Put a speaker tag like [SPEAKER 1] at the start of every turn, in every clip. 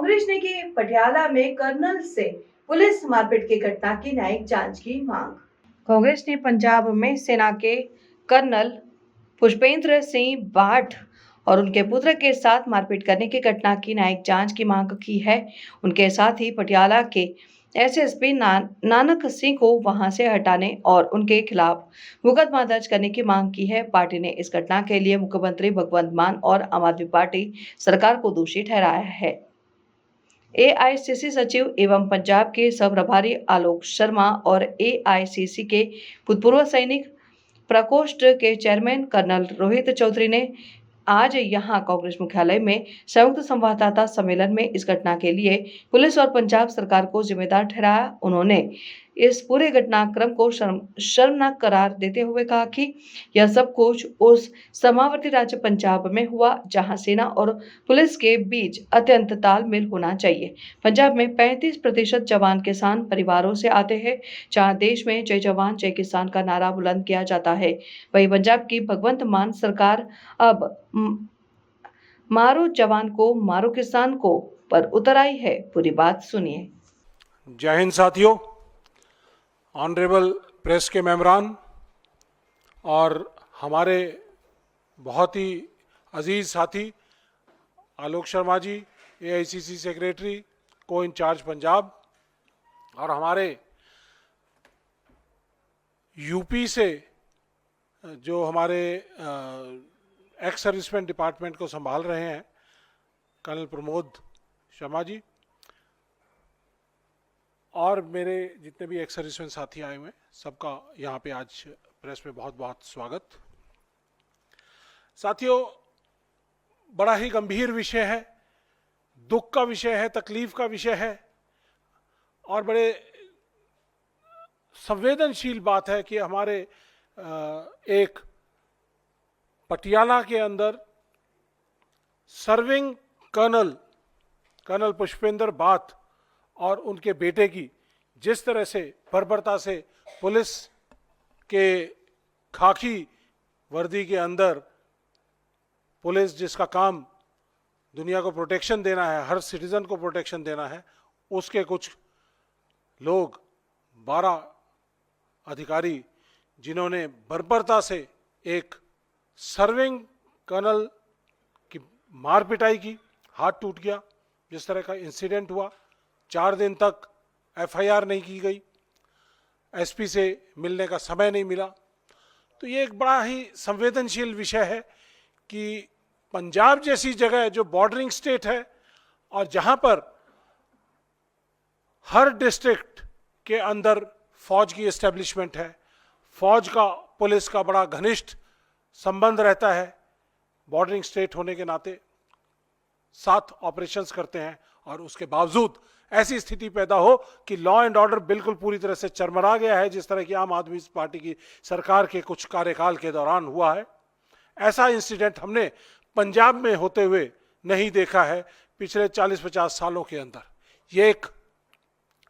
[SPEAKER 1] कांग्रेस ने की पटियाला में कर्नल से पुलिस मारपीट की घटना की न्यायिक जांच की मांग। कांग्रेस ने पंजाब में सेना के कर्नल पुष्पेंद्र सिंह बाठ और उनके पुत्र के साथ मारपीट करने की घटना की न्यायिक जांच की मांग की है। उनके साथ ही पटियाला के एसएसपी नानक सिंह को वहां से हटाने और उनके खिलाफ मुकदमा दर्ज करने की मांग की है। पार्टी ने इस घटना के लिए मुख्यमंत्री भगवंत मान और आम आदमी पार्टी सरकार को दोषी ठहराया है। एआईसीसी सचिव एवं पंजाब के सब प्रभारी आलोक शर्मा और एआईसीसी के भूतपूर्व सैनिक प्रकोष्ठ के चेयरमैन कर्नल रोहित चौधरी ने आज यहां कांग्रेस मुख्यालय में संयुक्त संवाददाता सम्मेलन में इस घटना के लिए पुलिस और पंजाब सरकार को जिम्मेदार ठहराया। उन्होंने इस पूरे घटनाक्रम को शर्मनाक करार देते हुए कहा कि यह सब कुछ उस सीमावर्ती राज्य पंजाब में हुआ जहां सेना और पुलिस के बीच अत्यंत तालमेल होना चाहिए। पंजाब में 35% जवान किसान परिवारों से आते हैं, जहां देश में जय जवान जय किसान का नारा बुलंद किया जाता है। वहीं पंजाब की भगवंत मान सरकार अब मारो जवान को मारो किसान को पर उतर आई है। पूरी बात सुनिए।
[SPEAKER 2] जय हिंद साथियों, ऑनरेबल प्रेस के मेंबरान और हमारे बहुत ही अजीज साथी आलोक शर्मा जी, एआईसीसी सेक्रेटरी को इंचार्ज पंजाब, और हमारे यूपी से जो हमारे एक्स सर्विसमैन डिपार्टमेंट को संभाल रहे हैं कर्नल प्रमोद शर्मा जी, और मेरे जितने भी एक्स सर्विसमैन साथी आए हुए हैं सबका यहाँ पे आज प्रेस में बहुत बहुत स्वागत। साथियों, बड़ा ही गंभीर विषय है, दुख का विषय है, तकलीफ का विषय है, और बड़े संवेदनशील बात है कि हमारे एक पटियाला के अंदर सर्विंग कर्नल पुष्पेंद्र बाठ और उनके बेटे की जिस तरह से बर्बरता से पुलिस के खाकी वर्दी के अंदर, पुलिस जिसका काम दुनिया को प्रोटेक्शन देना है, हर सिटीजन को प्रोटेक्शन देना है, उसके कुछ लोग 12 अधिकारी जिन्होंने बर्बरता से एक सर्विंग कर्नल की मार पिटाई की, हाथ टूट गया, जिस तरह का इंसिडेंट हुआ। 4 दिन तक एफआईआर नहीं की गई, एसपी से मिलने का समय नहीं मिला। तो ये एक बड़ा ही संवेदनशील विषय है कि पंजाब जैसी जगह जो बॉर्डरिंग स्टेट है और जहां पर हर डिस्ट्रिक्ट के अंदर फौज की एस्टेब्लिशमेंट है, फौज का पुलिस का बड़ा घनिष्ठ संबंध रहता है, बॉर्डरिंग स्टेट होने के नाते साथ ऑपरेशंस करते हैं, और उसके बावजूद ऐसी स्थिति पैदा हो कि लॉ एंड ऑर्डर बिल्कुल पूरी तरह से चरमरा गया है, जिस तरह की आम आदमी पार्टी की सरकार के कुछ कार्यकाल के दौरान हुआ है। ऐसा इंसिडेंट हमने पंजाब में होते हुए नहीं देखा है पिछले 40-50 सालों के अंदर। ये एक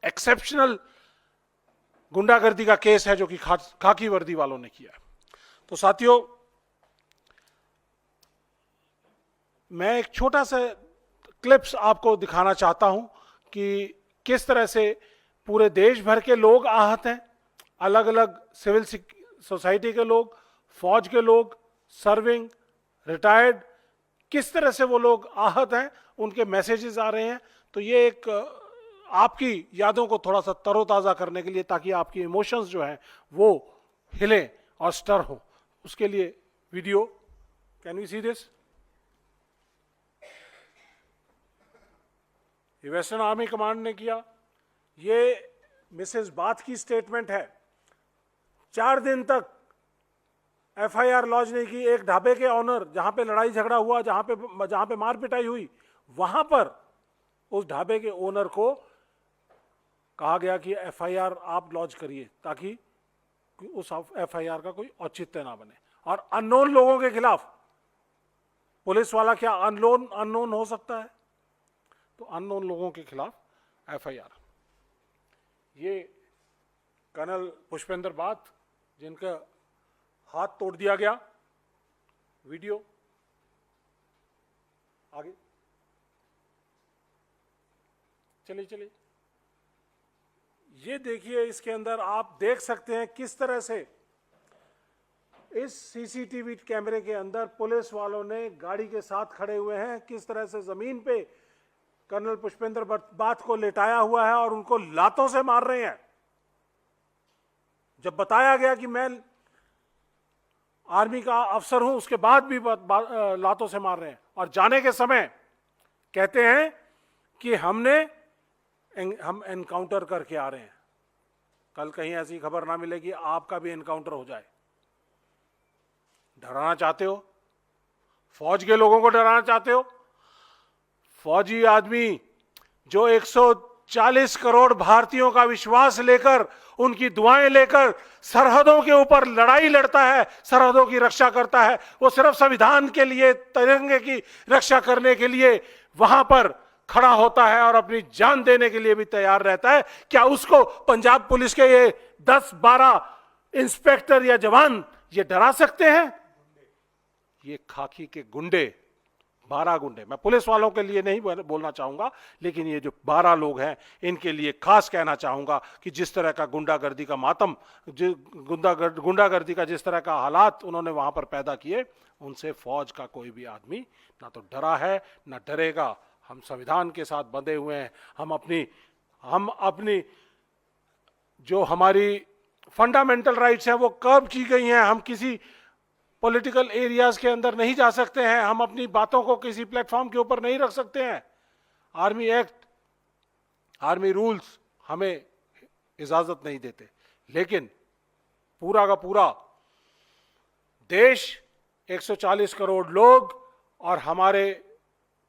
[SPEAKER 2] एक्सेप्शनल गुंडागर्दी का केस है जो कि खाकी वर्दी वालों ने किया है। तो साथियों, मैं एक छोटा सा क्लिप्स आपको दिखाना चाहता हूं कि किस तरह से पूरे देश भर के लोग आहत हैं, अलग अलग सिविल सोसाइटी के लोग, फौज के लोग, सर्विंग, रिटायर्ड, किस तरह से वो लोग आहत हैं, उनके मैसेजेस आ रहे हैं। तो ये एक आपकी यादों को थोड़ा सा तरोताज़ा करने के लिए, ताकि आपकी इमोशंस जो हैं वो हिलें और स्टर हो, उसके लिए video. Can we see this? ये वेस्टर्न आर्मी कमांड ने किया। ये मिसेस बाठ की स्टेटमेंट है। 4 दिन तक एफआईआर लॉन्च नहीं की। एक ढाबे के ऑनर, जहां पे लड़ाई झगड़ा हुआ, जहां पे मार पिटाई हुई, वहां पर उस ढाबे के ओनर को कहा गया कि एफआईआर आप लॉन्च करिए ताकि उस एफआईआर का कोई औचित्य ना बने। और अननोन लोगों के खिलाफ पुलिस वाला क्या अननोन हो सकता है? तो अननोन लोगों के खिलाफ एफआईआर। ये कर्नल पुष्पेंद्र बाठ जिनका हाथ तोड़ दिया गया, वीडियो आगे। चलिए चलिए, ये देखिए, इसके अंदर आप देख सकते हैं किस तरह से इस सीसीटीवी कैमरे के अंदर पुलिस वालों ने गाड़ी के साथ खड़े हुए हैं, किस तरह से जमीन पे कर्नल पुष्पेंद्र बाथ को लेटाया हुआ है और उनको लातों से मार रहे हैं। जब बताया गया कि मैं आर्मी का अफसर हूं, उसके बाद भी लातों से मार रहे हैं। और जाने के समय कहते हैं कि हम एनकाउंटर करके आ रहे हैं, कल कहीं ऐसी खबर ना मिले कि आपका भी एनकाउंटर हो जाए। डराना चाहते हो? फौज के लोगों को डराना चाहते हो? फौजी आदमी जो 140 करोड़ भारतीयों का विश्वास लेकर, उनकी दुआएं लेकर सरहदों के ऊपर लड़ाई लड़ता है, सरहदों की रक्षा करता है, वो सिर्फ संविधान के लिए, तिरंगे की रक्षा करने के लिए वहां पर खड़ा होता है और अपनी जान देने के लिए भी तैयार रहता है। क्या उसको पंजाब पुलिस के ये 10-12 इंस्पेक्टर या जवान ये डरा सकते हैं? ये खाकी के गुंडे, 12 गुंडे, मैं पुलिस वालों के लिए नहीं बोलना चाहूंगा, लेकिन ये जो 12 लोग हैं इनके लिए खास कहना चाहूंगा कि जिस तरह का गुंडागर्दी का मातम, गुंडागर्दी का जिस तरह का हालात उन्होंने वहां पर पैदा किए, उनसे फौज का कोई भी आदमी ना तो डरा है ना डरेगा। हम संविधान के साथ बंधे हुए हैं। हम अपनी जो हमारी फंडामेंटल राइट्स हैं वो कर्व की गई हैं। हम किसी पॉलिटिकल एरियाज के अंदर नहीं जा सकते हैं, हम अपनी बातों को किसी प्लेटफॉर्म के ऊपर नहीं रख सकते हैं। आर्मी एक्ट, आर्मी रूल्स हमें इजाजत नहीं देते, लेकिन पूरा का पूरा देश, 140 करोड़ लोग और हमारे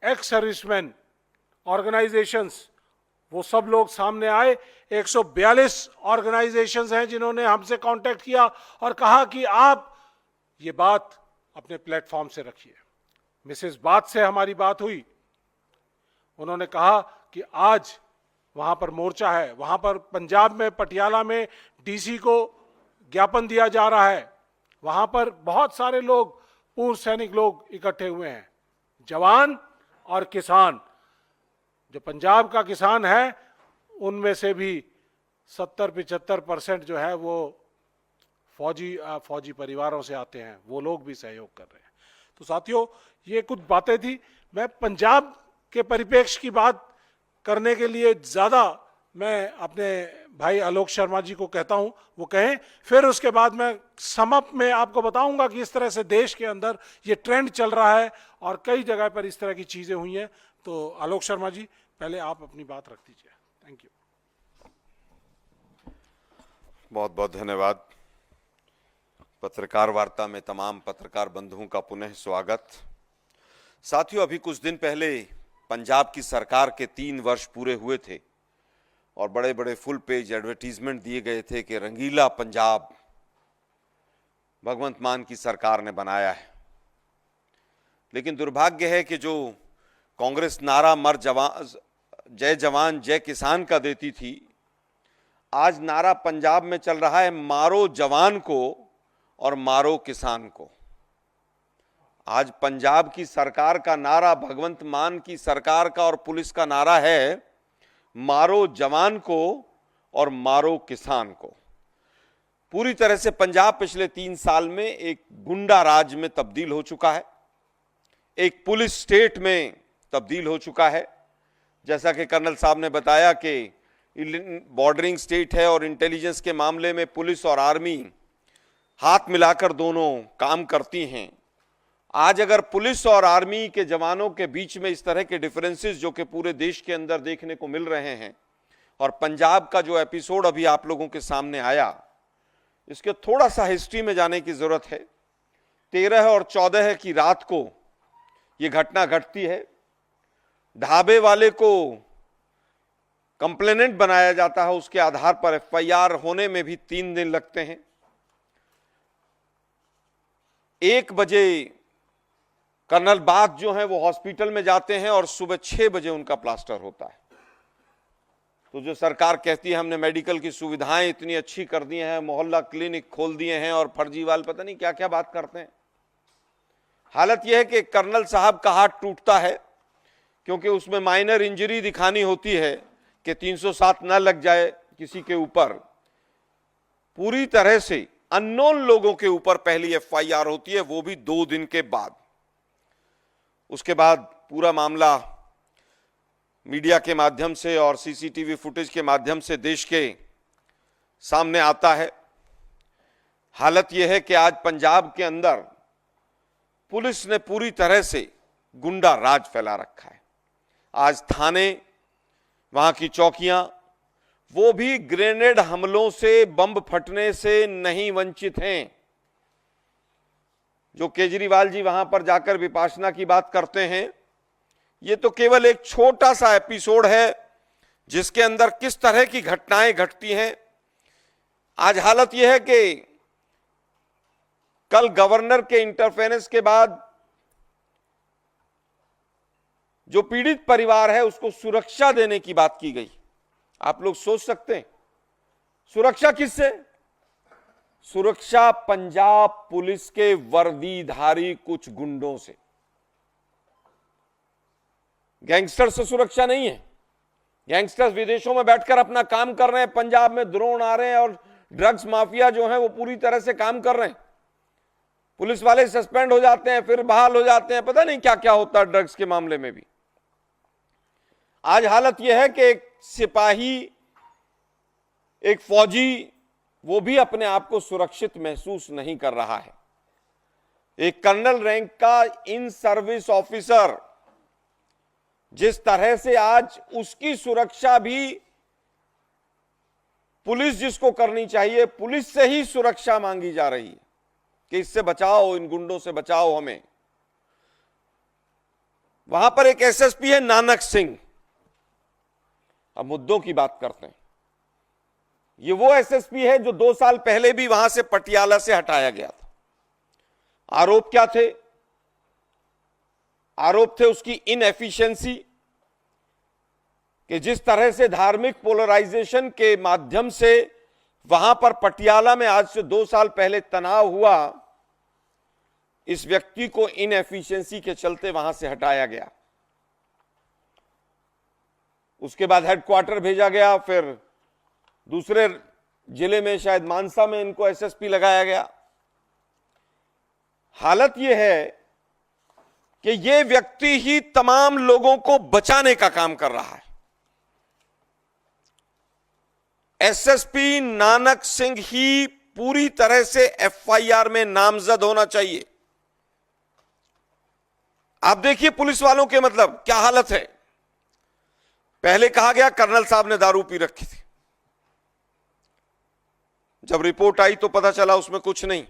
[SPEAKER 2] एक्स सर्विसमैन ऑर्गेनाइजेशंस, वो सब लोग सामने आए। 142 ऑर्गेनाइजेशंस हैं जिन्होंने हमसे कांटेक्ट किया और कहा कि आप ये बात अपने प्लेटफॉर्म से रखिए। मिसेस बाथ से हमारी बात हुई, उन्होंने कहा कि आज वहां पर मोर्चा है, वहां पर पंजाब में पटियाला में डीसी को ज्ञापन दिया जा रहा है, वहां पर बहुत सारे लोग, पूर्व सैनिक लोग इकट्ठे हुए हैं, जवान और किसान। जो पंजाब का किसान है उनमें से भी 70-75% जो है वो फौजी परिवारों से आते हैं, वो लोग भी सहयोग कर रहे हैं। तो साथियों, ये कुछ बातें थी। मैं पंजाब के परिप्रेक्ष्य की बात करने के लिए ज्यादा मैं अपने भाई आलोक शर्मा जी को कहता हूं, वो कहें, फिर उसके बाद मैं समअप में आपको बताऊंगा कि इस तरह से देश के अंदर ये ट्रेंड चल रहा है और कई जगह पर इस तरह की चीजें हुई हैं। तो आलोक शर्मा जी, पहले आप अपनी बात रख दीजिए। Thank you.
[SPEAKER 3] बहुत बहुत धन्यवाद। पत्रकार वार्ता में तमाम पत्रकार बंधुओं का पुनः स्वागत। साथियों, अभी कुछ दिन पहले पंजाब की सरकार के 3 वर्ष पूरे हुए थे और बड़े बड़े फुल पेज एडवर्टीजमेंट दिए गए थे कि रंगीला पंजाब भगवंत मान की सरकार ने बनाया है। लेकिन दुर्भाग्य है कि जो कांग्रेस नारा जय जवान जय किसान का देती थी, आज नारा पंजाब में चल रहा है मारो जवान को और मारो किसान को। आज पंजाब की सरकार का नारा, भगवंत मान की सरकार का और पुलिस का नारा है मारो जवान को और मारो किसान को। पूरी तरह से पंजाब पिछले 3 साल में एक गुंडा राज में तब्दील हो चुका है, एक पुलिस स्टेट में तब्दील हो चुका है। जैसा कि कर्नल साहब ने बताया कि बॉर्डरिंग स्टेट है और इंटेलिजेंस के मामले में पुलिस और आर्मी हाथ मिलाकर दोनों काम करती हैं। आज अगर पुलिस और आर्मी के जवानों के बीच में इस तरह के डिफरेंसेस जो कि पूरे देश के अंदर देखने को मिल रहे हैं, और पंजाब का जो एपिसोड अभी आप लोगों के सामने आया, इसके थोड़ा सा हिस्ट्री में जाने की जरूरत है। 13 और 14 की रात को यह घटना घटती है। ढाबे वाले को कंप्लेनेंट बनाया जाता है, उसके आधार पर एफआईआर होने में भी 3 दिन लगते हैं। 1 बजे कर्नल बाथ जो है वो हॉस्पिटल में जाते हैं और सुबह 6 बजे उनका प्लास्टर होता है। तो जो सरकार कहती है हमने मेडिकल की सुविधाएं इतनी अच्छी कर दी हैं, मोहल्ला क्लिनिक खोल दिए हैं और फर्जीवाल पता नहीं क्या क्या बात करते हैं। हालत यह है कि कर्नल साहब का हाथ टूटता है क्योंकि उसमें माइनर इंजरी दिखानी होती है, कि 307 न लग जाए किसी के ऊपर, पूरी तरह से अननोन लोगों के ऊपर पहली एफआईआर होती है, वो भी 2 दिन के बाद। उसके बाद पूरा मामला मीडिया के माध्यम से और सीसीटीवी फुटेज के माध्यम से देश के सामने आता है। हालत यह है कि आज पंजाब के अंदर पुलिस ने पूरी तरह से गुंडा राज फैला रखा है। आज थाने, वहां की चौकियां, वो भी ग्रेनेड हमलों से, बम फटने से नहीं वंचित हैं। जो केजरीवाल जी वहां पर जाकर विपाशना की बात करते हैं, ये तो केवल एक छोटा सा एपिसोड है जिसके अंदर किस तरह की घटनाएं घटती हैं। आज हालत यह है कि कल गवर्नर के इंटरफेरेंस के बाद जो पीड़ित परिवार है उसको सुरक्षा देने की बात की गई। आप लोग सोच सकते हैं सुरक्षा किससे? सुरक्षा पंजाब पुलिस के वर्दीधारी कुछ गुंडों से। गैंगस्टर से सुरक्षा नहीं है। गैंगस्टर्स विदेशों में बैठकर अपना काम कर रहे हैं, पंजाब में ड्रोन आ रहे हैं और ड्रग्स माफिया जो है वो पूरी तरह से काम कर रहे हैं। पुलिस वाले सस्पेंड हो जाते हैं, फिर बहाल हो जाते हैं, पता नहीं क्या क्या होता है ड्रग्स के मामले में भी। आज हालत यह है कि एक सिपाही, एक फौजी, वो भी अपने आप को सुरक्षित महसूस नहीं कर रहा है। एक कर्नल रैंक का इन सर्विस ऑफिसर, जिस तरह से आज उसकी सुरक्षा भी पुलिस जिसको करनी चाहिए, पुलिस से ही सुरक्षा मांगी जा रही है कि इससे बचाओ, इन गुंडों से बचाओ हमें। वहां पर एक एसएसपी है नानक सिंह। अब मुद्दों की बात करते हैं। ये वो एसएसपी है जो 2 साल पहले भी वहां से पटियाला से हटाया गया था। आरोप क्या थे? आरोप थे उसकी इनएफिशिएंसी, कि जिस तरह से धार्मिक पोलराइजेशन के माध्यम से वहां पर पटियाला में आज से 2 साल पहले तनाव हुआ, इस व्यक्ति को इनएफिशिएंसी के चलते वहां से हटाया गया। उसके बाद हेडक्वार्टर भेजा गया, फिर दूसरे जिले में, शायद मानसा में, इनको एसएसपी लगाया गया। हालत यह है कि यह व्यक्ति ही तमाम लोगों को बचाने का काम कर रहा है। एसएसपी नानक सिंह ही पूरी तरह से एफआईआर में नामजद होना चाहिए। आप देखिए पुलिस वालों के मतलब क्या हालत है। पहले कहा गया कर्नल साहब ने दारू पी रखी थी, जब रिपोर्ट आई तो पता चला उसमें कुछ नहीं।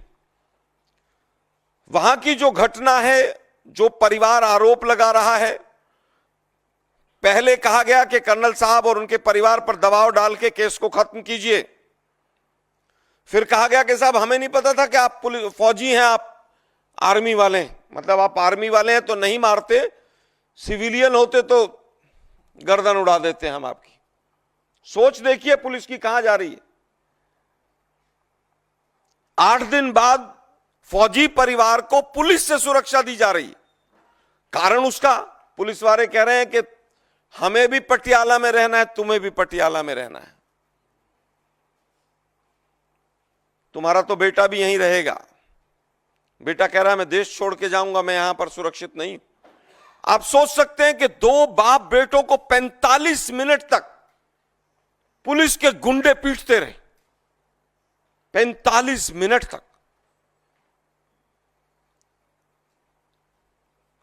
[SPEAKER 3] वहां की जो घटना है, जो परिवार आरोप लगा रहा है, पहले कहा गया कि कर्नल साहब और उनके परिवार पर दबाव डाल के केस को खत्म कीजिए। फिर कहा गया कि साहब हमें नहीं पता था कि आप पुलिस फौजी हैं, आप आर्मी वाले हैं, मतलब आप आर्मी वाले हैं तो नहीं मारते, सिविलियन होते तो गर्दन उड़ा देते हैं हम आपकी। सोच देखिए पुलिस की कहां जा रही है। 8 दिन बाद फौजी परिवार को पुलिस से सुरक्षा दी जा रही है। कारण उसका, पुलिस वाले कह रहे हैं कि हमें भी पटियाला में रहना है, तुम्हें भी पटियाला में रहना है, तुम्हारा तो बेटा भी यहीं रहेगा। बेटा कह रहा है मैं देश छोड़ के जाऊंगा, मैं यहां पर सुरक्षित नहीं। आप सोच सकते हैं कि 2 बाप बेटों को 45 मिनट तक पुलिस के गुंडे पीटते रहे, 45 मिनट तक।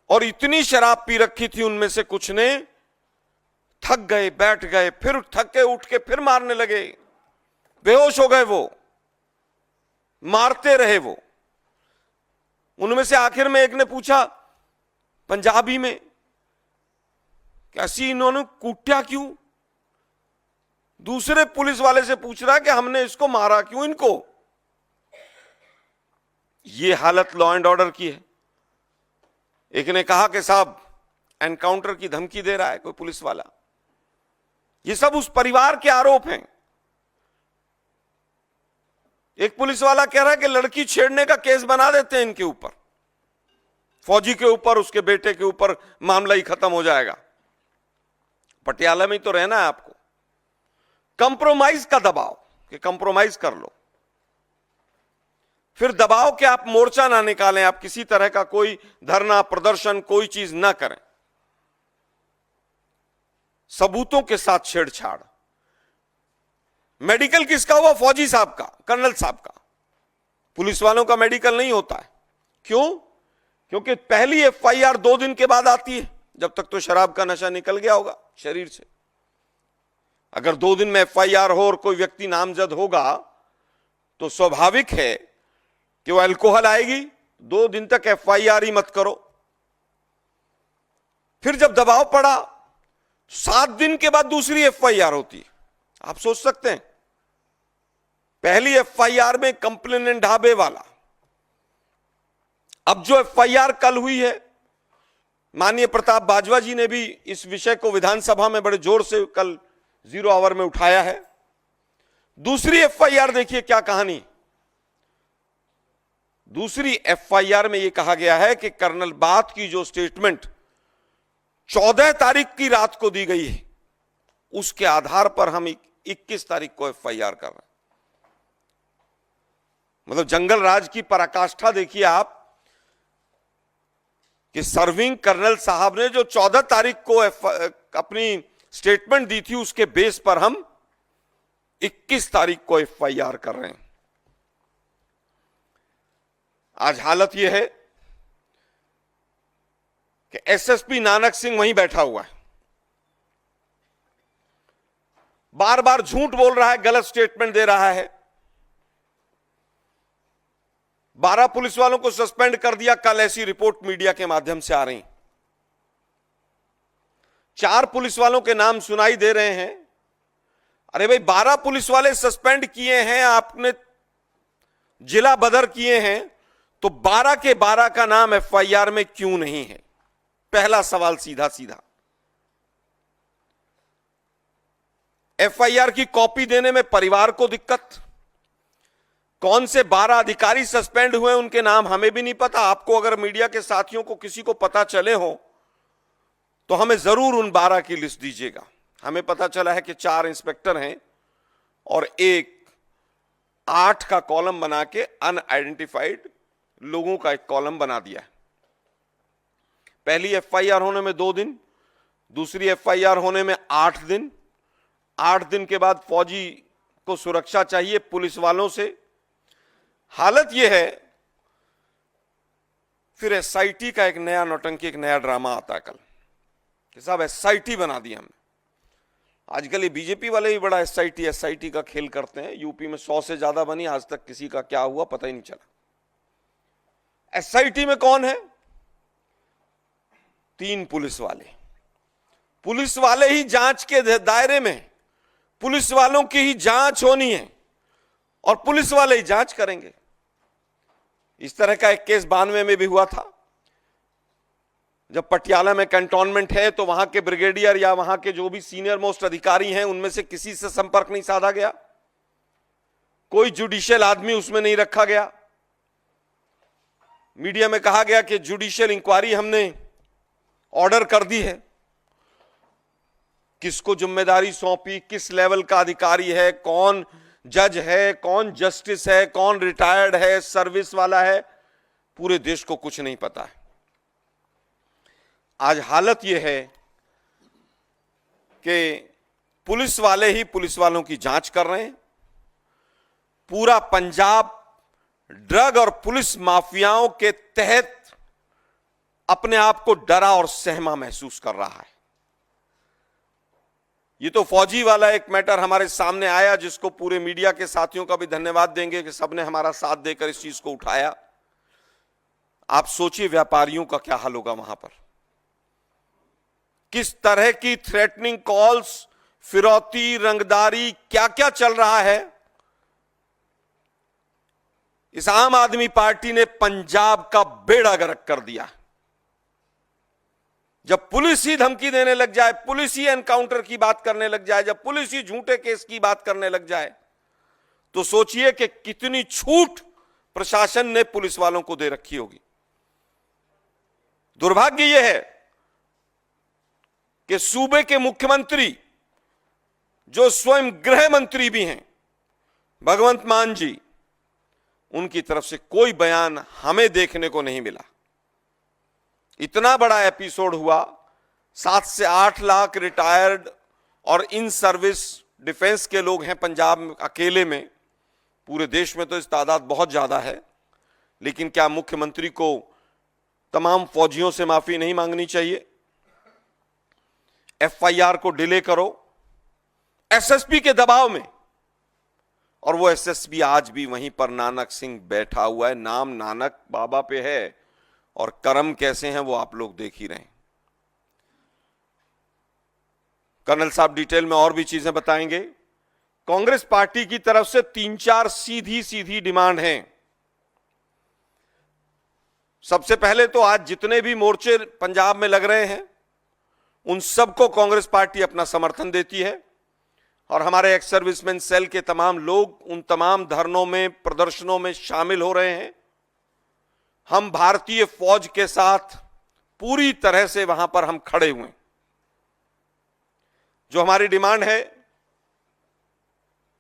[SPEAKER 3] और इतनी शराब पी रखी थी उनमें से कुछ ने, थक गए, बैठ गए, फिर थक के उठ के फिर मारने लगे, बेहोश हो गए, वो मारते रहे वो। उनमें से आखिर में एक ने पूछा पंजाबी में, कैसी इन्होंने कूटा क्यों? दूसरे पुलिस वाले से पूछ रहा कि हमने इसको मारा क्यों इनको? ये हालत लॉ एंड ऑर्डर की है। एक ने कहा कि साहब एनकाउंटर की धमकी दे रहा है कोई पुलिस वाला। ये सब उस परिवार के आरोप हैं। एक पुलिस वाला कह रहा है कि लड़की छेड़ने का केस बना देते हैं इनके ऊपर, फौजी के ऊपर, उसके बेटे के ऊपर, मामला ही खत्म हो जाएगा। पटियाला में ही तो रहना है आपको, कंप्रोमाइज का दबाव कि कंप्रोमाइज कर लो, फिर दबाव के आप मोर्चा ना निकालें, आप किसी तरह का कोई धरना प्रदर्शन कोई चीज ना करें, सबूतों के साथ छेड़छाड़। मेडिकल किसका हुआ? फौजी साहब का, कर्नल साहब का। पुलिस वालों का मेडिकल नहीं होता है। क्यों? क्योंकि पहली एफआईआर 2 दिन के बाद आती है, जब तक तो शराब का नशा निकल गया होगा शरीर से। अगर 2 दिन में एफआईआर हो और कोई व्यक्ति नामजद होगा तो स्वाभाविक है कि वो अल्कोहल आएगी। 2 दिन तक एफआईआर ही मत करो। फिर जब दबाव पड़ा, 7 दिन के बाद दूसरी एफआईआर होती है। आप सोच सकते हैं, पहली एफआईआर में कंप्लेनेंट ढाबे वाला, अब जो एफआईआर कल हुई है, माननीय प्रताप बाजवा जी ने भी इस विषय को विधानसभा में बड़े जोर से कल 0 आवर में उठाया है। दूसरी एफआईआर देखिए क्या कहानी। दूसरी एफआईआर में यह कहा गया है कि कर्नल बाथ की जो स्टेटमेंट 14 तारीख की रात को दी गई है, उसके आधार पर हम 21 तारीख को एफआईआर कर रहे हैं। मतलब जंगल राज की पराकाष्ठा देखिए आप कि सर्विंग कर्नल साहब ने जो 14 तारीख को अपनी स्टेटमेंट दी थी, उसके बेस पर हम 21 तारीख को एफआईआर कर रहे हैं। आज हालत यह है कि एसएसपी नानक सिंह वहीं बैठा हुआ है, बार बार झूठ बोल रहा है, गलत स्टेटमेंट दे रहा है। 12 पुलिस वालों को सस्पेंड कर दिया, कल ऐसी रिपोर्ट मीडिया के माध्यम से आ रही। 4 पुलिस वालों के नाम सुनाई दे रहे हैं। अरे भाई, 12 पुलिस वाले सस्पेंड किए हैं आपने, जिला बदर किए हैं, तो 12 के 12 का नाम एफआईआर में क्यों नहीं है? पहला सवाल सीधा सीधा। एफआईआर की कॉपी देने में परिवार को दिक्कत। कौन से 12 अधिकारी सस्पेंड हुए उनके नाम हमें भी नहीं पता। आपको अगर मीडिया के साथियों को किसी को पता चले हो तो हमें जरूर उन 12 की लिस्ट दीजिएगा। हमें पता चला है कि 4 इंस्पेक्टर हैं और एक 8 का कॉलम बना के अनआइडेंटिफाइड लोगों का एक कॉलम बना दिया है। पहली एफआईआर होने में 2 दिन, दूसरी एफआईआर होने में 8 दिन। 8 दिन के बाद फौजी को सुरक्षा चाहिए पुलिस वालों से। हालत यह है, फिर एसआईटी का एक नया नौटंकी, एक नया ड्रामा आता है कल कि साहब एसआईटी बना दी हमने। आजकल ये बीजेपी वाले भी बड़ा एसआईटी का खेल करते हैं। यूपी में 100 से ज्यादा बनी, आज तक किसी का क्या हुआ पता ही नहीं चला। एसआईटी में कौन है? 3 पुलिस वाले। पुलिस वाले ही जांच के दायरे में, पुलिस वालों की ही जांच होनी है और पुलिस वाले ही जांच करेंगे। इस तरह का एक केस 92 में भी हुआ था, जब पटियाला में कैंटोनमेंट है तो वहां के ब्रिगेडियर या वहां के जो भी सीनियर मोस्ट अधिकारी हैं उनमें से किसी से संपर्क नहीं साधा गया, कोई जुडिशियल आदमी उसमें नहीं रखा गया। मीडिया में कहा गया कि जुडिशियल इंक्वायरी हमने ऑर्डर कर दी है। किसको जिम्मेदारी सौंपी, किस लेवल का अधिकारी है, कौन जज है, कौन जस्टिस है, कौन रिटायर्ड है, सर्विस वाला है, पूरे देश को कुछ नहीं पता है। आज हालत यह है कि पुलिस वाले ही पुलिस वालों की जांच कर रहे हैं। पूरा पंजाब ड्रग और पुलिस माफियाओं के तहत अपने आप को डरा और सहमा महसूस कर रहा है। ये तो फौजी वाला एक मैटर हमारे सामने आया, जिसको पूरे मीडिया के साथियों का भी धन्यवाद देंगे कि सबने हमारा साथ देकर इस चीज को उठाया। आप सोचिए व्यापारियों का क्या हाल होगा वहां पर। किस तरह की थ्रेटनिंग कॉल्स, फिरौती, रंगदारी, क्या क्या चल रहा है। इस आम आदमी पार्टी ने पंजाब का बेड़ा गर्क कर दिया। जब पुलिस ही धमकी देने लग जाए, पुलिस ही एनकाउंटर की बात करने लग जाए, जब पुलिस ही झूठे केस की बात करने लग जाए, तो सोचिए कि कितनी छूट प्रशासन ने पुलिस वालों को दे रखी होगी। दुर्भाग्य यह है कि सूबे के मुख्यमंत्री जो स्वयं गृह मंत्री भी हैं, भगवंत मान जी, उनकी तरफ से कोई बयान हमें देखने को नहीं मिला। इतना बड़ा एपिसोड हुआ, 7 से 8 लाख रिटायर्ड और इन सर्विस डिफेंस के लोग हैं पंजाब में अकेले में, पूरे देश में तो इस तादाद बहुत ज्यादा है। लेकिन क्या मुख्यमंत्री को तमाम फौजियों से माफी नहीं मांगनी चाहिए? एफआईआर को डिले करो एसएसपी के दबाव में, और वो एसएसपी आज भी वहीं पर नानक सिंह बैठा हुआ है। नाम नानक बाबा पे है और कर्म कैसे हैं वो आप लोग देख ही रहे हैं। कर्नल साहब डिटेल में और भी चीजें बताएंगे। कांग्रेस पार्टी की तरफ से 3-4 सीधी सीधी डिमांड हैं। सबसे पहले तो आज जितने भी मोर्चे पंजाब में लग रहे हैं उन सबको कांग्रेस पार्टी अपना समर्थन देती है, और हमारे एक्स सर्विसमैन सेल के तमाम लोग उन तमाम धरनों में, प्रदर्शनों में शामिल हो रहे हैं। हम भारतीय फौज के साथ पूरी तरह से वहां पर हम खड़े हुए। जो हमारी डिमांड है,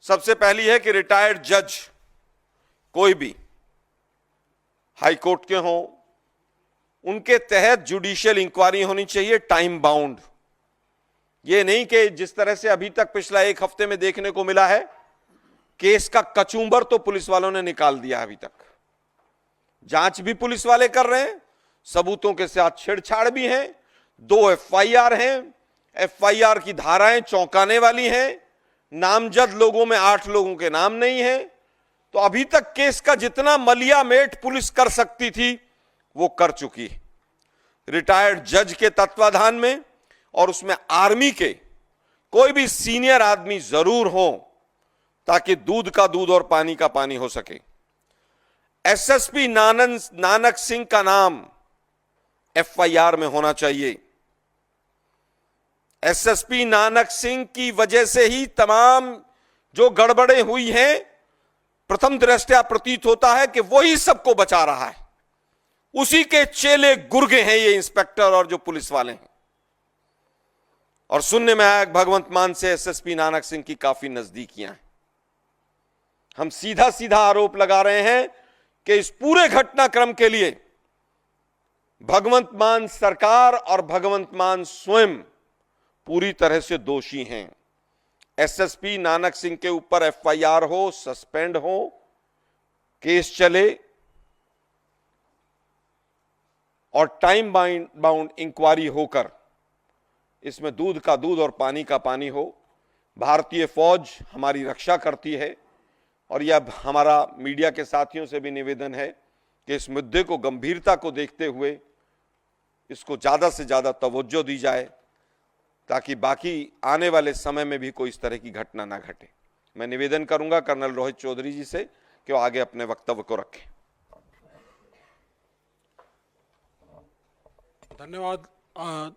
[SPEAKER 3] सबसे पहली है कि रिटायर्ड जज कोई भी हाई कोर्ट के हों, उनके तहत जुडिशियल इंक्वायरी होनी चाहिए, टाइम बाउंड। ये नहीं कि जिस तरह से अभी तक पिछला 1 हफ्ते में देखने को मिला है, केस का कचूंबर तो पुलिस वालों ने निकाल दिया। अभी तक जांच भी पुलिस वाले कर रहे हैं, सबूतों के साथ छेड़छाड़ भी है, 2 एफआईआर हैं, एफआईआर की धाराएं चौंकाने वाली हैं, नामजद लोगों में 8 लोगों के नाम नहीं है। तो अभी तक केस का जितना मलिया मेट पुलिस कर सकती थी वो कर चुकी है। रिटायर्ड जज के तत्वाधान में, और उसमें आर्मी के कोई भी सीनियर आदमी जरूर हो, ताकि दूध का दूध और पानी का पानी हो सके। एसएसपी नानक सिंह का नाम एफआईआर में होना चाहिए। एसएसपी नानक सिंह की वजह से ही तमाम जो गड़बड़ें हुई हैं, प्रथम दृष्टया प्रतीत होता है कि वही सबको बचा रहा है। उसी के चेले गुर्गे हैं ये इंस्पेक्टर और जो पुलिस वाले हैं। और सुनने में आया भगवंत मान से एसएसपी नानक सिंह की काफी नजदीकियां हैं। हम सीधा सीधा आरोप लगा रहे हैं कि इस पूरे घटनाक्रम के लिए भगवंत मान सरकार और भगवंत मान स्वयं पूरी तरह से दोषी हैं। एसएसपी नानक सिंह के ऊपर एफआईआर हो, सस्पेंड हो, केस चले और टाइम बाउंड इंक्वायरी होकर इसमें दूध का दूध और पानी का पानी हो। भारतीय फौज हमारी रक्षा करती है, और यह अब हमारा मीडिया के साथियों से भी निवेदन है कि इस मुद्दे को गंभीरता को देखते हुए इसको ज्यादा से ज्यादा तवज्जो दी जाए, ताकि बाकी आने वाले समय में भी कोई इस तरह की घटना ना घटे। मैं निवेदन करूंगा कर्नल रोहित चौधरी जी से कि वो आगे अपने वक्तव्य को रखें।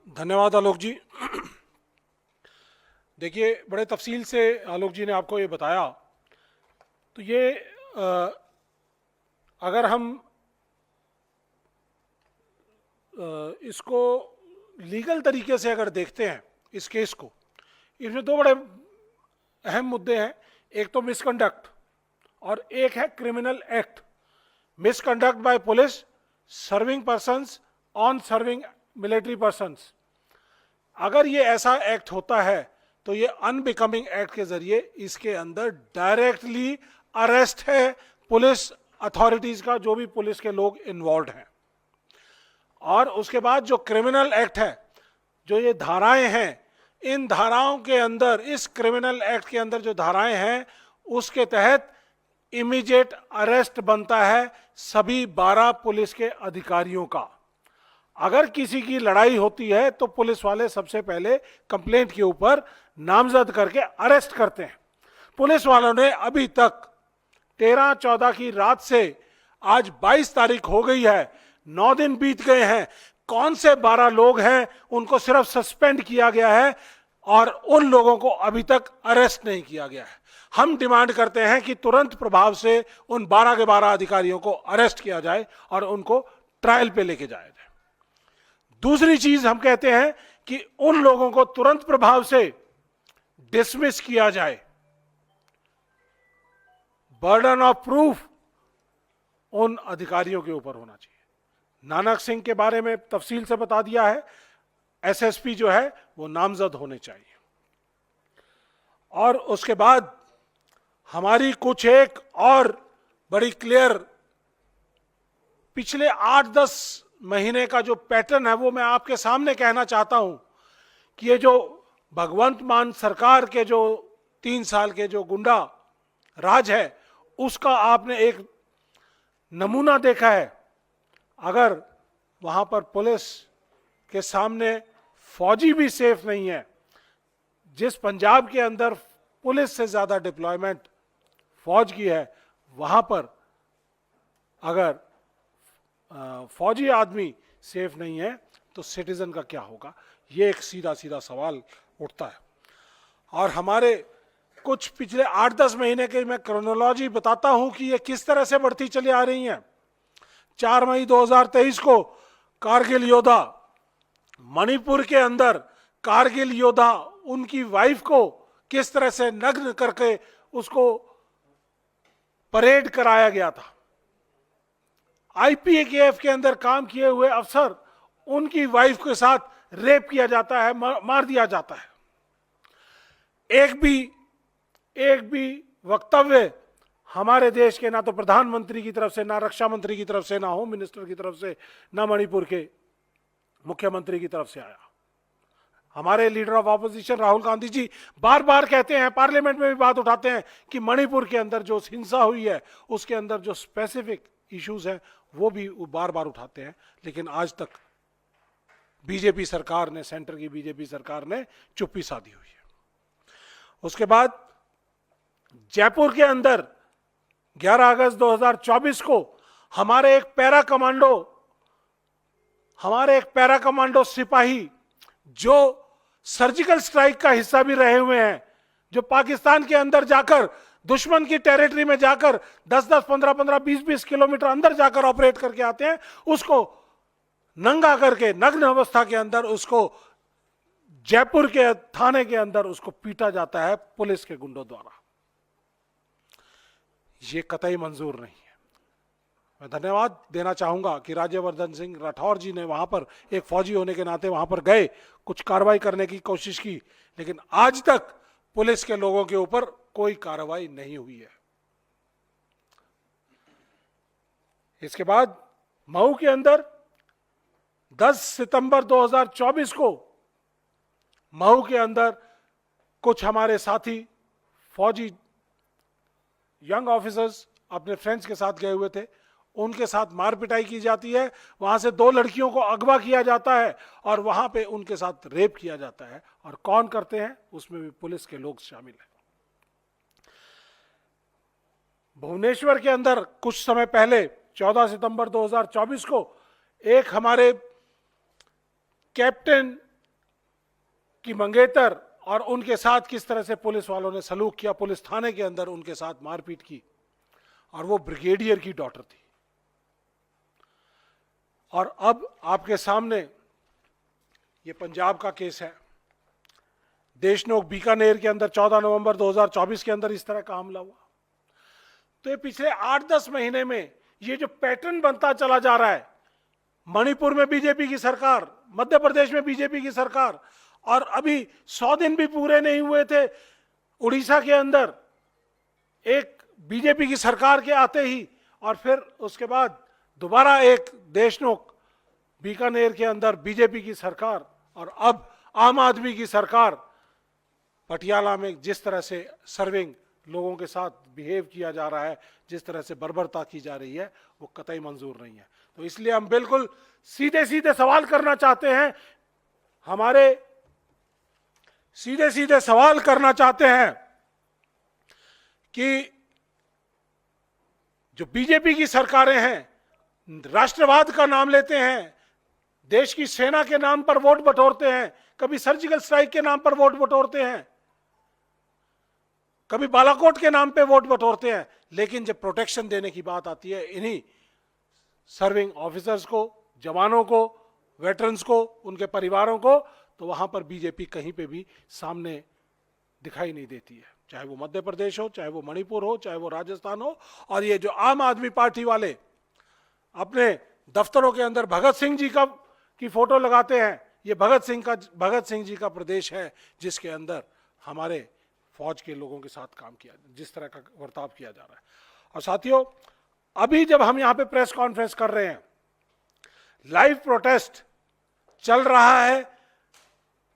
[SPEAKER 2] धन्यवाद आलोक जी। देखिए, बड़े तफसील से आलोक जी ने आपको ये बताया। तो ये अगर हम इसको लीगल तरीके से अगर देखते हैं इस केस को, इसमें 2 बड़े अहम मुद्दे हैं। एक तो मिसकंडक्ट और एक है criminal act. Misconduct by police serving persons on serving military persons. अगर ये ऐसा एक्ट होता है तो ये अनबिकमिंग एक्ट के जरिए इसके अंदर डायरेक्टली अरेस्ट है पुलिस अथॉरिटीज का, जो भी पुलिस के लोग इन्वॉल्व हैं। और उसके बाद जो क्रिमिनल एक्ट है, जो ये धाराएं हैं, इन धाराओं के अंदर, इस क्रिमिनल एक्ट के अंदर जो धाराएं हैं, उसके तहत इमीडिएट अरेस्ट बनता है सभी 12 पुलिस के अधिकारियों का। अगर किसी की लड़ाई होती है तो पुलिस वाले सबसे पहले कंप्लेंट के ऊपर नामजद करके अरेस्ट करते हैं। पुलिस वालों ने अभी तक 13-14 की रात से आज 22 तारीख हो गई है, 9 दिन बीत गए हैं। कौन से 12 लोग हैं उनको सिर्फ सस्पेंड किया गया है और उन लोगों को अभी तक अरेस्ट नहीं किया गया है। हम डिमांड करते हैं कि तुरंत प्रभाव से उन 12 के 12 अधिकारियों को अरेस्ट किया जाए और उनको ट्रायल पे लेके जाया जाए। दूसरी चीज हम कहते हैं कि उन लोगों को तुरंत प्रभाव से डिसमिस किया जाए। बर्डन ऑफ प्रूफ उन अधिकारियों के ऊपर होना चाहिए। नानक सिंह के बारे में तफसील से बता दिया है, एसएसपी जो है वो नामजद होने चाहिए। और उसके बाद हमारी कुछ एक और बड़ी क्लियर पिछले 8-10 महीने का जो पैटर्न है वो मैं आपके सामने कहना चाहता हूं कि ये जो भगवंत मान सरकार के जो 3 साल के जो गुंडा राज है उसका आपने एक नमूना देखा है। अगर वहां पर पुलिस के सामने फौजी भी सेफ नहीं है, जिस पंजाब के अंदर पुलिस से ज्यादा डिप्लॉयमेंट फौज की है, वहां पर अगर फौजी आदमी सेफ नहीं है तो सिटीजन का क्या होगा? ये एक सीधा सीधा सवाल उठता है। और हमारे कुछ पिछले 8-10 महीने के मैं क्रोनोलॉजी बताता हूं कि ये किस तरह से बढ़ती चली आ रही हैं। 4 मई 2023 को कारगिल योद्धा मणिपुर के अंदर, कारगिल योद्धा उनकी वाइफ को किस तरह से नग्न करके उसको परेड कराया गया था। आईपीकेएफ के अंदर काम किए हुए अफसर, उनकी वाइफ के साथ रेप किया जाता है, मार दिया जाता है। एक भी वक्तव्य हमारे देश के ना तो प्रधानमंत्री की तरफ से, ना रक्षा मंत्री की तरफ से, ना होम मिनिस्टर की तरफ से, ना मणिपुर के मुख्यमंत्री की तरफ से आया। हमारे leader of opposition Rahul Gandhi ji बार बार कहते हैं, पार्लियामेंट में भी बात उठाते हैं कि मणिपुर के अंदर जो हिंसा हुई है उसके अंदर जो स्पेसिफिक इश्यूज हैं वो भी बार बार उठाते हैं, लेकिन आज तक बीजेपी सरकार ने, सेंटर की बीजेपी सरकार ने चुप्पी साधी हुई है। उसके बाद जयपुर के अंदर 11 अगस्त 2024 को हमारे एक पैरा कमांडो सिपाही जो सर्जिकल स्ट्राइक का हिस्सा भी रहे हुए हैं, जो पाकिस्तान के अंदर जाकर दुश्मन की टेरिटरी में जाकर 10-10, 15-15, 20-20 किलोमीटर अंदर जाकर ऑपरेट करके आते हैं, उसको नंगा करके नग्न अवस्था के अंदर उसको जयपुर के थाने के अंदर उसको पीटा जाता है पुलिस के गुंडों द्वारा। ये कतई मंजूर नहीं है। मैं धन्यवाद देना चाहूंगा कि राज्यवर्धन सिंह राठौर जी ने वहां पर एक फौजी होने के नाते वहां पर गए, कुछ कार्रवाई करने की कोशिश की, लेकिन आज तक पुलिस के लोगों के ऊपर कोई कार्रवाई नहीं हुई है। इसके बाद मऊ के अंदर 10 सितंबर 2024 को मऊ के अंदर कुछ हमारे साथी फौजी यंग ऑफिसर्स अपने फ्रेंड्स के साथ गए हुए थे, उनके साथ मार पिटाई की जाती है। वहां से 2 लड़कियों को अगवा किया जाता है और वहां पे उनके साथ रेप किया जाता है। और कौन करते हैं? उसमें भी पुलिस के लोग शामिल हैं। भुवनेश्वर के अंदर कुछ समय पहले 14 सितंबर 2024 को एक हमारे कैप्टन की मंगेतर और उनके साथ किस तरह से पुलिस वालों ने सलूक किया, पुलिस थाने के अंदर उनके साथ मारपीट की, और वो ब्रिगेडियर की डॉटर थी। और अब आपके सामने ये पंजाब का केस है। देशनोक बीकानेर के अंदर 14 नवंबर 2024 के अंदर इस तरह का हमला हुआ। तो ये पिछले 8-10 महीने में ये जो पैटर्न बनता चला जा रहा है, मणिपुर में बीजेपी की सरकार, मध्य प्रदेश में बीजेपी की सरकार, और अभी 100 दिन भी पूरे नहीं हुए थे उड़ीसा के अंदर एक बीजेपी की सरकार के आते ही, और फिर उसके बाद दोबारा एक देशनोक बीकानेर के अंदर बीजेपी की सरकार, और अब आम आदमी की सरकार। पटियाला में जिस तरह से सर्विंग लोगों के साथ बिहेव किया जा रहा है, जिस तरह से बर्बरता की जा रही है, वो कतई मंजूर नहीं है। तो इसलिए हम बिल्कुल सीधे सीधे सवाल करना चाहते हैं, हमारे सीधे सीधे सवाल करना चाहते हैं कि जो बीजेपी की सरकारें हैं, राष्ट्रवाद का नाम लेते हैं, देश की सेना के नाम पर वोट बटोरते हैं, कभी सर्जिकल स्ट्राइक के नाम पर वोट बटोरते हैं, कभी बालाकोट के नाम पे वोट बटोरते हैं, लेकिन जब प्रोटेक्शन देने की बात आती है इन्हीं सर्विंग ऑफिसर्स को, जवानों को, वेटरन्स को, उनके परिवारों को, तो वहां पर बीजेपी कहीं पे भी सामने दिखाई नहीं देती है, चाहे वो मध्य प्रदेश हो, चाहे वो मणिपुर हो, चाहे वो राजस्थान हो। और ये जो आम आदमी पार्टी वाले अपने दफ्तरों के अंदर भगत सिंह जी की फोटो लगाते हैं, ये भगत सिंह जी का प्रदेश है जिसके अंदर हमारे फौज के लोगों के साथ काम किया, जिस तरह का बर्ताव किया जा रहा है। और साथियों, अभी जब हम यहां पे प्रेस कॉन्फ्रेंस कर रहे हैं, लाइव प्रोटेस्ट चल रहा है।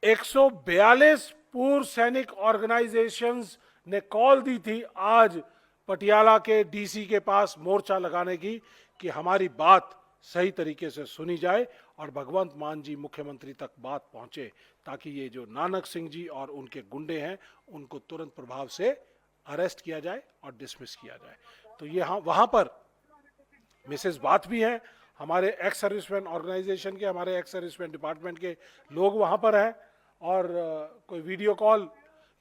[SPEAKER 2] 142 पूर्व सैनिक ऑर्गेनाइजेशंस ने कॉल दी थी आज पटियाला के डीसी के पास मोर्चा लगाने की, कि हमारी बात सही तरीके से सुनी जाए और भगवंत मान जी मुख्यमंत्री तक बात पहुंचे, ताकि ये जो नानक सिंह जी और उनके गुंडे हैं उनको तुरंत प्रभाव से अरेस्ट किया जाए और डिसमिस किया जाए। तो ये वहां पर मिसेस बात भी हैं, हमारे एक्स सर्विसमैन ऑर्गेनाइजेशन के, हमारे एक्स सर्विसमैन डिपार्टमेंट के लोग वहां पर हैं। और कोई वीडियो कॉल,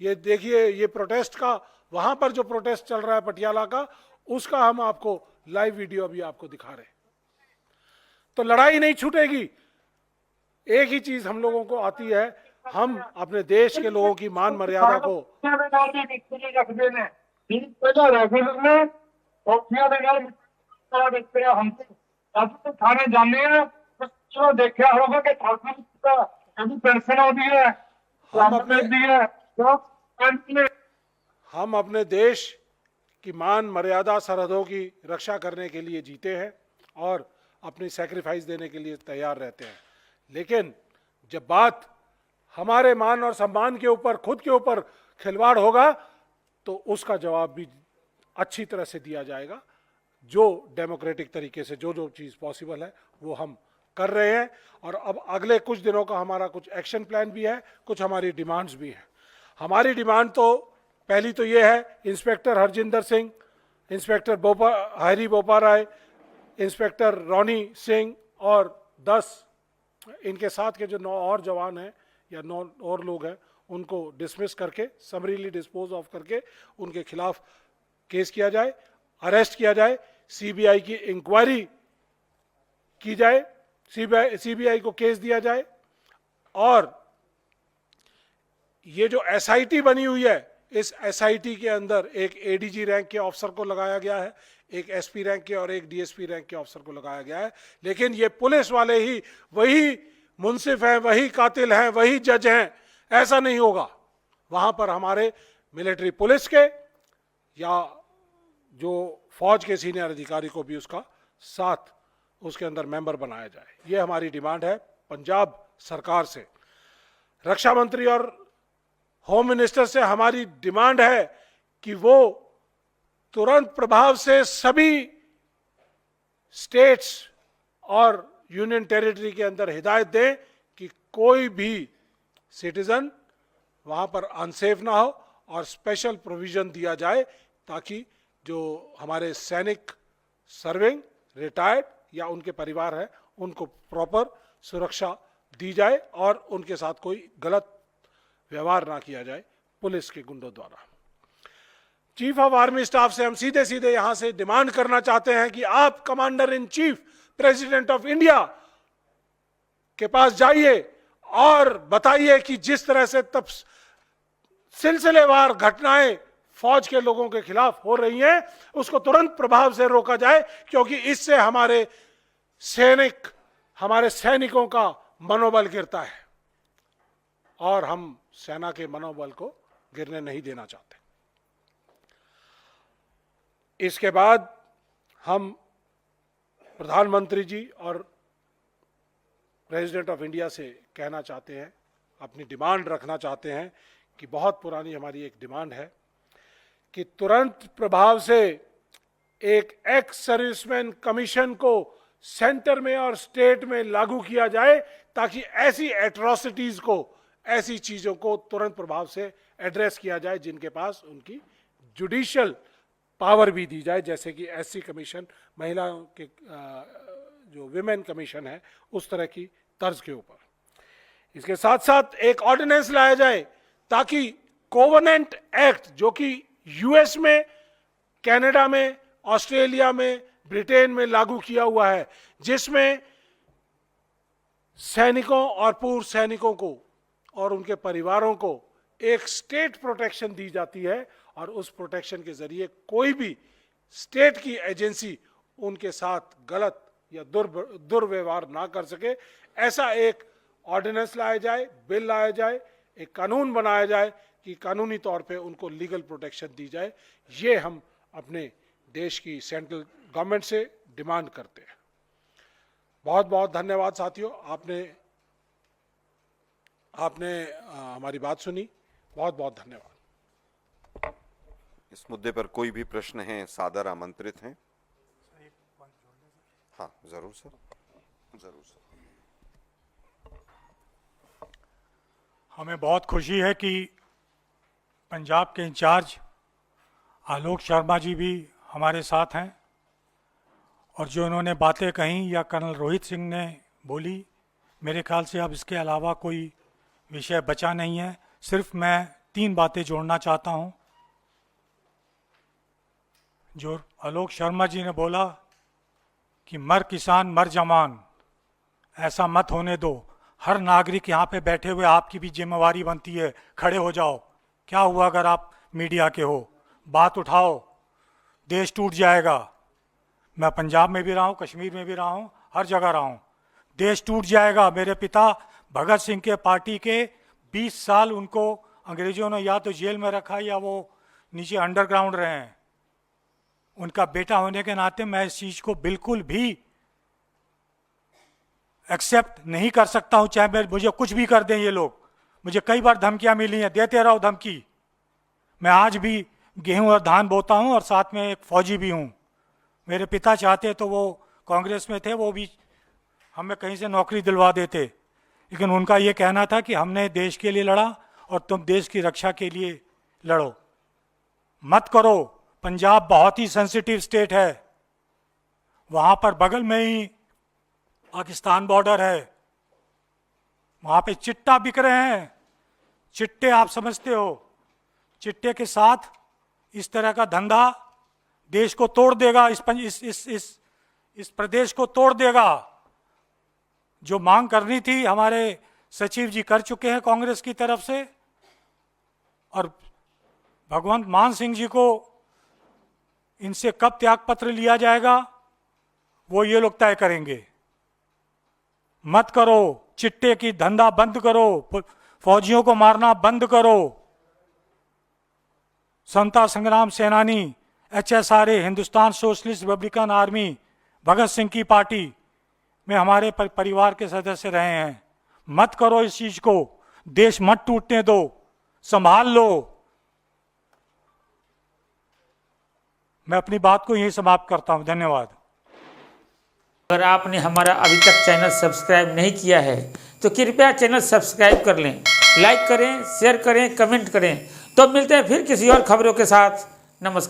[SPEAKER 2] ये देखिए, ये प्रोटेस्ट का, वहां पर जो प्रोटेस्ट चल रहा है पटियाला का, उसका हम आपको लाइव वीडियो अभी आपको दिखा रहे हैं। तो लड़ाई नहीं छूटेगी। एक ही चीज हम लोगों को आती है, हम अपने देश के लोगों की मान मर्यादा को
[SPEAKER 4] थाने जाने हैं, तो देखा होगा कि पेंशन होती है,
[SPEAKER 2] हम अपने देश की मान मर्यादा सरहदों की रक्षा करने के लिए जीते हैं और अपनी सैक्रिफाइस देने के लिए तैयार रहते हैं। लेकिन जब बात हमारे मान और सम्मान के ऊपर, खुद के ऊपर खिलवाड़ होगा, तो उसका जवाब भी अच्छी तरह से दिया जाएगा। जो डेमोक्रेटिक तरीके से जो चीज़ पॉसिबल है वो हम कर रहे हैं। और अब अगले कुछ दिनों का हमारा कुछ एक्शन प्लान भी है, कुछ हमारी डिमांड्स भी हैं। हमारी डिमांड तो पहली तो ये है, इंस्पेक्टर हरजिंदर सिंह, इंस्पेक्टर हरी बोपाराय, इंस्पेक्टर रोनी सिंह और 10 इनके साथ के जो 9 और जवान हैं या 9 और लोग हैं, उनको डिसमिस करके, समरीली डिस्पोज ऑफ करके उनके खिलाफ केस किया जाए, अरेस्ट किया जाए, सीबीआई की इंक्वायरी की जाए, सीबीआई को केस दिया जाए। और ये जो एसआईटी बनी हुई है, इस एसआईटी के अंदर एक एडीजी रैंक के ऑफिसर को लगाया गया है, एक एसपी रैंक के और एक डीएसपी रैंक के ऑफिसर को लगाया गया है। लेकिन ये पुलिस वाले ही वही मुंसिफ हैं, वही कातिल हैं, वही जज हैं, ऐसा नहीं होगा। वहां पर हमारे मिलिट्री पुलिस के या जो फौज के सीनियर अधिकारी को भी उसका साथ उसके अंदर मेंबर बनाया जाए। ये हमारी डिमांड है पंजाब सरकार से। रक्षा मंत्री और होम मिनिस्टर से हमारी डिमांड है कि वो तुरंत प्रभाव से सभी स्टेट्स और यूनियन टेरिटरी के अंदर हिदायत दें कि कोई भी सिटीजन वहां पर अनसेफ ना हो और स्पेशल प्रोविजन दिया जाए, ताकि जो हमारे सैनिक सर्विंग, रिटायर्ड या उनके परिवार हैं, उनको प्रॉपर सुरक्षा दी जाए और उनके साथ कोई गलत व्यवहार ना किया जाए पुलिस के गुंडों द्वारा। चीफ ऑफ आर्मी स्टाफ से हम सीधे सीधे यहां से डिमांड करना चाहते हैं कि आप commander in chief president of India के पास जाइए और बताइए कि जिस तरह से तब सिलसिलेवार घटनाएं फौज के लोगों के खिलाफ हो रही हैं, उसको तुरंत प्रभाव से रोका जाए, क्योंकि इससे हमारे सैनिकों का मनोबल गिरता है और हम सेना के मनोबल को गिरने नहीं देना चाहते। इसके बाद हम प्रधानमंत्री जी और प्रेसिडेंट ऑफ इंडिया से कहना चाहते हैं, अपनी डिमांड रखना चाहते हैं कि बहुत पुरानी हमारी एक डिमांड है कि तुरंत प्रभाव से एक एक्स सर्विसमैन कमीशन को सेंटर में और स्टेट में लागू किया जाए, ताकि ऐसी एट्रोसिटीज को, ऐसी चीजों को तुरंत प्रभाव से एड्रेस किया जाए जिनके पास उनकी जुडिशियल पावर भी दी जाए, जैसे कि एससी कमीशन, महिलाओं के जो विमेन कमीशन है, उस तरह की तर्ज के ऊपर। इसके साथ साथ एक ऑर्डिनेंस लाया जाए ताकि कोवेनेंट एक्ट, जो कि यूएस में, कनाडा में, ऑस्ट्रेलिया में, ब्रिटेन में लागू किया हुआ है, जिसमें सैनिकों और पूर्व सैनिकों को और उनके परिवारों को एक स्टेट प्रोटेक्शन दी जाती है और उस प्रोटेक्शन के जरिए कोई भी स्टेट की एजेंसी उनके साथ गलत या दुर्व्यवहार ना कर सके, ऐसा एक ऑर्डिनेंस लाया जाए, बिल लाया जाए, एक कानून बनाया जाए कि कानूनी तौर पे उनको लीगल प्रोटेक्शन दी जाए। ये हम अपने देश की सेंट्रल गवर्नमेंट से डिमांड करते हैं। बहुत बहुत धन्यवाद साथियों, आपने हमारी बात सुनी। बहुत बहुत धन्यवाद।
[SPEAKER 3] इस मुद्दे पर कोई भी प्रश्न है सादर आमंत्रित हैं। हाँ जरूर सर, जरूर सर।
[SPEAKER 5] हमें बहुत खुशी है कि पंजाब के इंचार्ज आलोक शर्मा जी भी हमारे साथ हैं और जो इन्होंने बातें कही या कर्नल रोहित सिंह ने बोली, मेरे ख्याल से अब इसके अलावा कोई विषय बचा नहीं है। सिर्फ मैं 3 बातें जोड़ना चाहता हूं। जो आलोक शर्मा जी ने बोला कि मर किसान मर जवान, ऐसा मत होने दो। हर नागरिक यहाँ पे बैठे हुए आपकी भी जिम्मेवारी बनती है, खड़े हो जाओ। क्या हुआ अगर आप मीडिया के हो, बात उठाओ, देश टूट जाएगा। मैं पंजाब में भी रहा हूँ, कश्मीर में भी रहा हूँ, हर जगह रहा हूँ। देश टूट जाएगा। मेरे पिता भगत सिंह के पार्टी के 20 साल उनको अंग्रेजों ने या तो जेल में रखा या वो नीचे अंडरग्राउंड रहे हैं। उनका बेटा होने के नाते मैं इस चीज को बिल्कुल भी एक्सेप्ट नहीं कर सकता हूं, चाहे मुझे कुछ भी कर दें ये लोग। मुझे कई बार धमकियां मिली हैं, देते रहो धमकी। मैं आज भी गेहूं और धान बोता हूं और साथ में एक फौजी भी हूं। मेरे पिता चाहते तो वो कांग्रेस में थे, वो भी हमें कहीं से नौकरी दिलवा देते, लेकिन उनका ये कहना था कि हमने देश के लिए लड़ा और तुम देश की रक्षा के लिए लड़ो। मत करो। पंजाब बहुत ही सेंसिटिव स्टेट है, वहां पर बगल में ही पाकिस्तान बॉर्डर है, वहां पे चिट्टा बिक रहे हैं। चिट्टे आप समझते हो, चिट्टे के साथ इस तरह का धंधा देश को तोड़ देगा, इस प्रदेश को तोड़ देगा। जो मांग करनी थी हमारे सचिव जी कर चुके हैं कांग्रेस की तरफ से, और भगवंत मान सिंह जी को इनसे कब त्यागपत्र लिया जाएगा वो ये लोग तय करेंगे। मत करो, चिट्टे की धंधा बंद करो, फौजियों को मारना बंद करो। स्वतंत्रता संग्राम सेनानी HSRA, Hindustan socialist republican army, Bhagat Singh की पार्टी में हमारे परिवार के सदस्य रहे हैं। मत करो इस चीज को, देश मत टूटने दो, संभाल लो। मैं अपनी बात को यहीं समाप्त करता हूं। धन्यवाद।
[SPEAKER 6] अगर आपने हमारा अभी तक चैनल सब्सक्राइब नहीं किया है तो कृपया चैनल सब्सक्राइब कर लें, लाइक करें, शेयर करें, कमेंट करें। तो मिलते हैं फिर किसी और खबरों के साथ। नमस्कार।